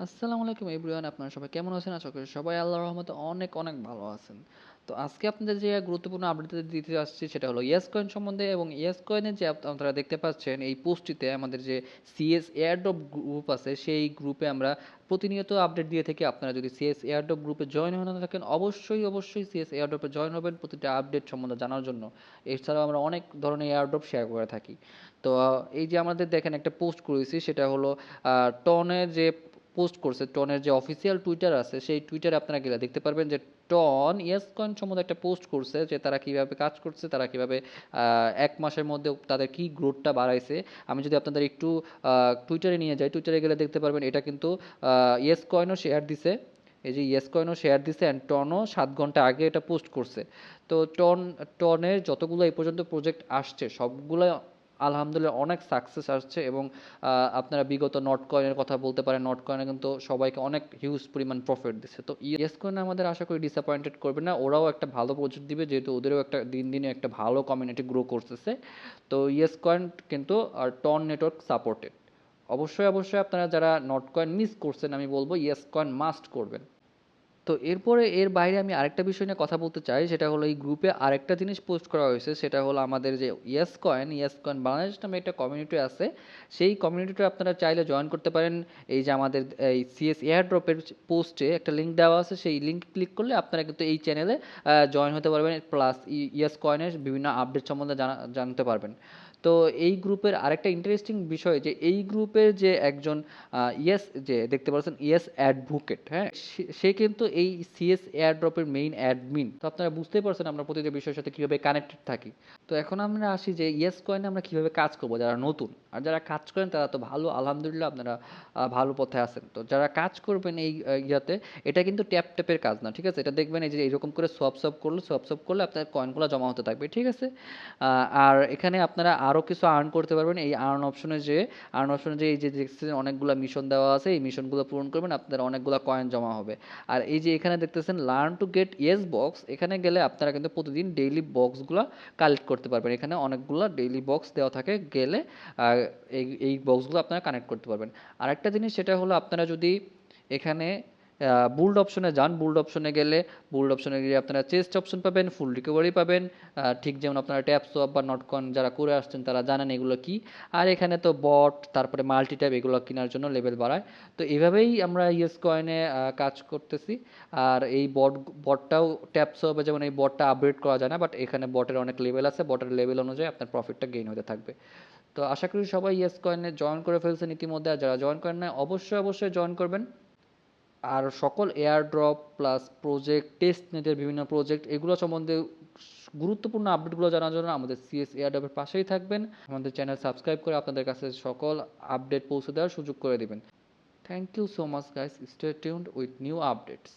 আসসালামু আলাইকুম এভরিওয়ান, আপনারা সবাই কেমন আছেন? আশা করি সবাই আল্লাহর রহমতে অনেক অনেক ভালো আছেন। তো আজকে আপনাদের যে গুরুত্বপূর্ণ আপডেট দিতে আসছি সেটা হলো ইয়েস কয়েন সম্বন্ধে, এবং ইয়েস কয়েনের যে আপনারা দেখতে পাচ্ছেন এই পোস্টটিতে আমাদের যে সিএস এয়ারড্রপ গ্রুপ আছে সেই গ্রুপে আমরা প্রতিনিয়ত আপডেট দিয়ে থাকি। আপনারা যদি সিএস এয়ারড্রপ গ্রুপে জয়েন হয়ে না থাকেন অবশ্যই সিএস এয়ারড্রপে জয়েন হবেন প্রতিটা আপডেট সম্বন্ধে জানার জন্য। এছাড়াও আমরা অনেক ধরনের এয়ারড্রপ শেয়ার করে থাকি। তো এই যে আমাদের দেখেন একটা পোস্ট করেছি, সেটা হলো টনের যে পোস্ট করছে, টনের যে অফিসিয়াল টুইটার আছে সেই টুইটারে আপনারা গেলে দেখতে পারবেন যে টন ইয়েস কয়েন সম্বন্ধে একটা পোস্ট করছে যে তারা কিভাবে কাজ করছে, তারা কিভাবে 1 মাসের মধ্যে তাদের কি গ্রোথটা বাড়াইছে। আমি যদি আপনাদের একটু টুইটারে নিয়ে যাই, টুইটারে গেলে দেখতে পারবেন এটা কিন্তু ইয়েস কয়েনও শেয়ার দিছে। এই যে ইয়েস কয়েনও শেয়ার দিছে অ্যান্ড টনও 7 ঘন্টা আগে এটা পোস্ট করছে। তো টনের যতগুলো এই পর্যন্ত প্রজেক্ট আসছে সবগুলো আলহামদুলিল্লাহ অনেক সাকসেস আসছে, এবং আপনারা বিগত নট কয়েনের কথা বলতে পারেন। নট কয়েনে কিন্তু সবাইকে অনেক হিউজ পরিমাণ প্রফিট দিচ্ছে। তো ইয়েস কয়েন আমাদের আশা করি ডিসঅ্যাপয়েন্টেড করবে না, ওরাও একটা ভালো প্রজেক্ট দিবে যেহেতু ওদেরও একটা দিন দিনে একটা ভালো কমিউনিটি গ্রো করতেছে। তো ইয়েস কয়েন কিন্তু আর টন নেটওয়ার্ক সাপোর্টেড। অবশ্যই আপনারা যারা নট কয়েন মিস করছেন আমি বলবো ইয়েস কয়েন মাস্ট করবেন। তো এরপরে এর বাইরে আমি আরেকটা বিষয় নিয়ে কথা বলতে চাই, সেটা হলো এই গ্রুপে আরেকটা জিনিস পোস্ট করা হয়েছে, সেটা হলো আমাদের যে ইয়েস কয়েন বাংলাদেশ নামে একটা কমিউনিটি আছে। সেই কমিউনিটিতে আপনারা চাইলে জয়েন করতে পারেন। এই যে আমাদের এই সিএস এয়ারড্রপের পোস্টে একটা লিঙ্ক দেওয়া আছে, সেই লিঙ্ক ক্লিক করলে আপনারা কিন্তু এই চ্যানেলে জয়েন হতে পারবেন, প্লাস ইয়েস কয়েনের বিভিন্ন আপডেট সম্বন্ধে জানতে পারবেন। তো এই গ্রুপের আরেকটা ইন্টারেস্টিং বিষয় যে এই গ্রুপের যে একজন যে দেখতে পাচ্ছেন ইয়েস অ্যাডভোকেট, হ্যাঁ, সে কিন্তু এই সিএস এয়ারড্রপের মেইন অ্যাডমিন। তো আপনারা বুঝতেই পারছেন আমরা প্রতিটা বিষয়ের সাথে কিভাবে কানেক্টেড থাকি। তো এখন আমরা আসি যে ইয়েস কয়েনে আমরা কিভাবে কাজ করব, যারা নতুন আর যারা কাজ করেন তারা তো ভালো, আলহামদুলিল্লাহ আপনারা ভালো পথে আছেন। তো যারা কাজ করবেন এই ইয়াতে, এটা কিন্তু ট্যাপ ট্যাপের কাজ না, ঠিক আছে? এটা দেখবেন এই যে এরকম করে সোয়াপ সোয়াপ করলে আপনার কয়েনগুলো জমা হতে থাকবে, ঠিক আছে? আর এখানে আপনারা আরও কিছু আর্ন করতে পারবেন। এই আর্ন অপশনে যে এই যে দেখতেছেন অনেকগুলো মিশন দেওয়া আছে, এই মিশনগুলো পূরণ করবেন আপনার অনেকগুলো কয়েন জমা হবে। আর এই যে এখানে দেখতেছেন learn to get yes box, এখানে গেলে আপনারা কিন্তু প্রতিদিন ডেইলি বক্সগুলো কালেক্ট করতে পারবেন। এখানে অনেকগুলো ডেইলি বক্স দেওয়া থাকে, গেলে এই বক্সগুলো আপনারা কানেক্ট করতে পারবেন। আরেকটা জিনিস সেটা হলো আপনারা যদি এখানে বুল্ড অপশনে যান, বুল্ড অপশনে গিয়ে আপনারা চেস্ট অপশন পাবেন, ফুল রিকভারি পাবেন। ঠিক যেমন আপনারা ট্যাপ সোয়াপ বা নটকয়েন যারা করে আসছেন তারা জানেন এগুলো কি। আর এখানে তো বট, তারপরে মাল্টি ট্যাপ এগুলো কেনার জন্য লেভেল বাড়ায়। তো এভাবেই আমরা ইয়েস কয়েনে কাজ করতেছি। আর এই বটটাও ট্যাপ সোয়াপে যেমন এই বটটা আপগ্রেড করা যায় না, বাট এখানে বটের অনেক লেভেল আছে, বটের লেভেল অনুযায়ী আপনার প্রফিটটা গেইন হতে থাকবে। তো আশা করি সবাই ইয়েস কয়েনে জয়েন করে ফেলছেন ইতিমধ্যে, আর যারা জয়েন করেন না অবশ্যই জয়েন করবেন। আর সকল air drop plus project, test নেটের বিভিন্ন প্রজেক্ট এগুলো সম্বন্ধে গুরুত্বপূর্ণ আপডেটগুলো জানার জন্য আমাদের সিএস এয়ারড্রপের পাশেই থাকবেন। আমাদের চ্যানেল সাবস্ক্রাইব করে আপনাদের কাছে সকল আপডেট পৌঁছে দেওয়ার সুযোগ করে দিবেন। Thank you so much guys, stay tuned with new updates.